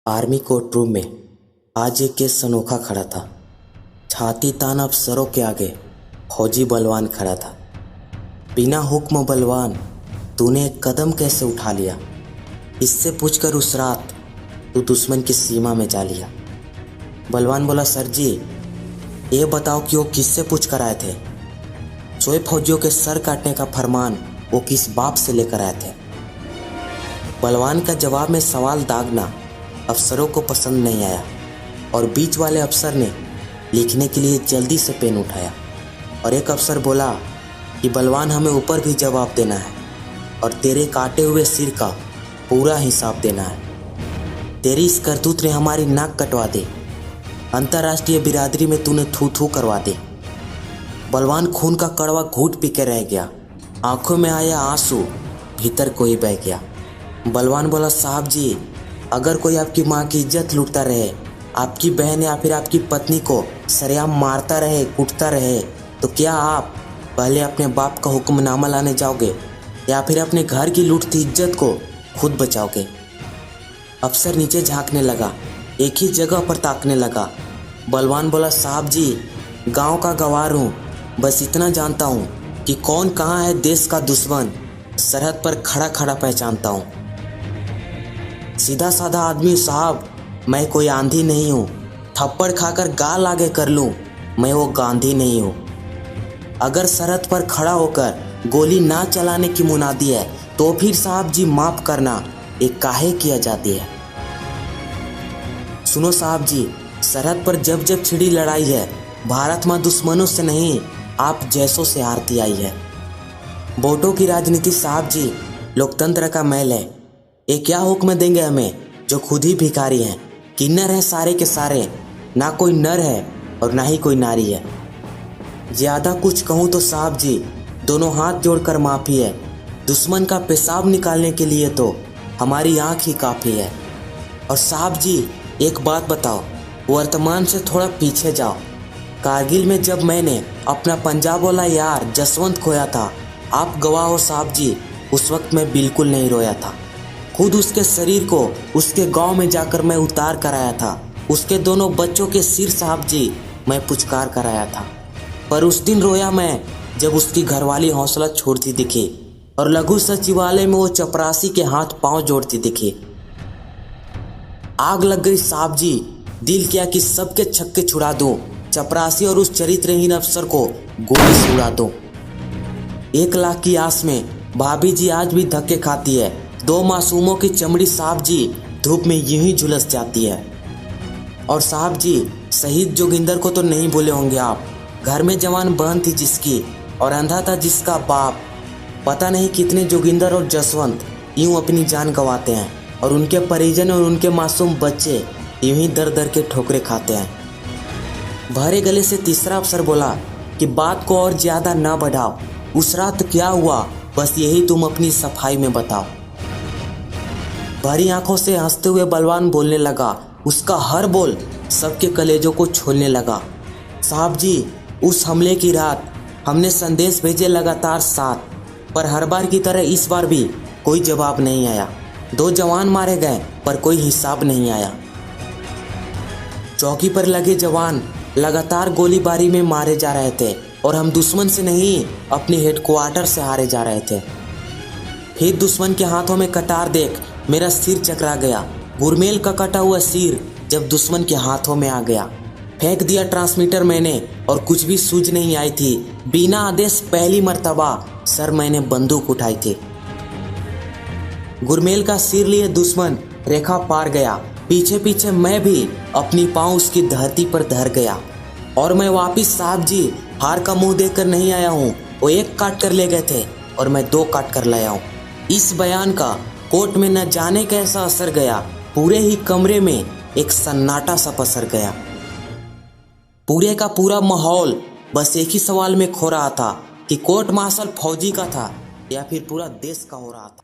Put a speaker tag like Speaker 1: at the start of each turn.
Speaker 1: Army court room में आज एक केस अनोखा खड़ा था। छाती तान अफसरों के आगे फौजी बलवान खड़ा था। बिना हुक्म बलवान, तूने एक कदम कैसे उठा लिया? इससे पूछकर उस रात तू दुश्मन की सीमा में जा लिया। बलवान बोला, सर जी ये बताओ कि वो किससे पूछ कर आए थे? सोए फौजियों के सर काटने का फरमान वो किस बाप से लेकर आए थे? बलवान का जवाब में सवाल दागना अफसरों को पसंद नहीं आया और बीच वाले अफसर ने लिखने के लिए जल्दी से पेन उठाया और एक अफसर बोला कि बलवान, हमें ऊपर भी जवाब देना है और तेरे काटे हुए सिर का पूरा हिसाब देना है। तेरी इस करतूत ने हमारी नाक कटवा दी, अंतर्राष्ट्रीय बिरादरी में तूने थू थू करवा दी। बलवान खून का कड़वा घूंट पी के रह गया, आंखों में आया आंसू, भीतर कोई बह गया। बलवान बोला, साहब जी अगर कोई आपकी माँ की इज्जत लूटता रहे, आपकी बहन या फिर आपकी पत्नी को सरेआम मारता रहे, कूटता रहे, तो क्या आप पहले अपने बाप का हुक्मनामा लाने जाओगे या फिर अपने घर की लूटती इज्जत को खुद बचाओगे? अफसर नीचे झांकने लगा, एक ही जगह पर ताकने लगा। बलवान बोला, साहब जी गांव का गवार हूँ, बस इतना जानता हूँ कि कौन कहाँ है देश का दुश्मन, सरहद पर खड़ा खड़ा पहचानता हूँ। सीधा साधा आदमी साहब, मैं कोई आंधी नहीं हूँ, थप्पड़ खाकर गाल आगे कर लूँ, मैं वो गांधी नहीं हूँ। अगर सरहद पर खड़ा होकर गोली ना चलाने की मुनादी है तो फिर साहब जी माफ़ करना, ये काहे की आज़ादी है? सुनो साहब जी, सरहद पर जब जब छिड़ी लड़ाई है, भारत माँ दुश्मनों से नहीं आप जैसों से हारती आई है। वोटों की राजनीति साहब जी लोकतंत्र का मैल है। ये क्या हुक्म देंगे हमें जो खुद ही भिखारी हैं? किन्नर हैं सारे के सारे, ना कोई नर है और ना ही कोई नारी है। ज़्यादा कुछ कहूँ तो साहब जी दोनों हाथ जोड़कर माफ़ी है। दुश्मन का पेशाब निकालने के लिए तो हमारी आँख ही काफ़ी है। और साहब जी एक बात बताओ, वर्तमान से थोड़ा पीछे जाओ। कारगिल में जब मैंने अपना पंजाब वाला यार जसवंत खोया था, आप गवाह हो साहब जी, उस वक्त मैं बिल्कुल नहीं रोया था। खुद उसके शरीर को उसके गांव में जाकर मैं उतार कर आया था। उसके दोनों बच्चों के सिर साहब जी मैं पुचकार कर आया था। पर उस दिन रोया मैं जब उसकी घरवाली हौसला छोड़ती दिखी और लघु सचिवालय में वो चपरासी के हाथ पांव जोड़ती दिखी। आग लग गई साहब जी, दिल किया कि सबके छक्के छुड़ा दूं, चपरासी और उस चरित्रहीन अफसर को गोली से उड़ा दूं। 1 लाख की आस में भाभी जी आज भी धक्के खाती है। 2 मासूमों की चमड़ी साहब जी धूप में यूं ही झुलस जाती है। और साहब जी शहीद जोगिंदर को तो नहीं भूले होंगे आप, घर में जवान बहन थी जिसकी और अंधा था जिसका बाप। पता नहीं कितने जोगिंदर और जसवंत यूं अपनी जान गंवाते हैं और उनके परिजन और उनके मासूम बच्चे यूं ही दर दर के ठोकरे खाते हैं। भरे गले से तीसरा अफसर बोला कि बात को और ज़्यादा ना बढ़ाओ, उस रात क्या हुआ बस यही तुम अपनी सफाई में बताओ। भरी आंखों से हंसते हुए बलवान बोलने लगा, उसका हर बोल सबके कलेजों को छोलने लगा। साहब जी उस हमले की रात हमने संदेश भेजे लगातार 7, पर हर बार की तरह इस बार भी कोई जवाब नहीं आया। 2 जवान मारे गए पर कोई हिसाब नहीं आया। चौकी पर लगे जवान लगातार गोलीबारी में मारे जा रहे थे और हम दुश्मन से नहीं अपने हेडक्वार्टर से हारे जा रहे थे। फिर दुश्मन के हाथों में कटार देख मेरा सिर चकरा गया। गुरमेल का कटा हुआ सिर जब दुश्मन के हाथों में आ गया, फेंक दिया ट्रांसमीटर मैंने और कुछ भी सूझ नहीं आई थी। बिना आदेश पहली मर्तबा सर मैंने बंदूक उठाई थी। गुरमेल का सिर लिए दुश्मन रेखा पार गया, पीछे पीछे मैं भी अपनी पाँव उसकी धरती पर धर गया। और मैं वापिस साहब जी हार का मुंह देखकर नहीं आया हूँ। वो 1 काट कर ले गए थे और मैं 2 काट कर लाया हूँ। इस बयान का कोर्ट में न जाने कैसा असर गया, पूरे ही कमरे में एक सन्नाटा सा पसर गया। पूरे का पूरा माहौल बस एक ही सवाल में खो रहा था कि कोर्ट मार्शल फौजी का था या फिर पूरा देश का हो रहा था।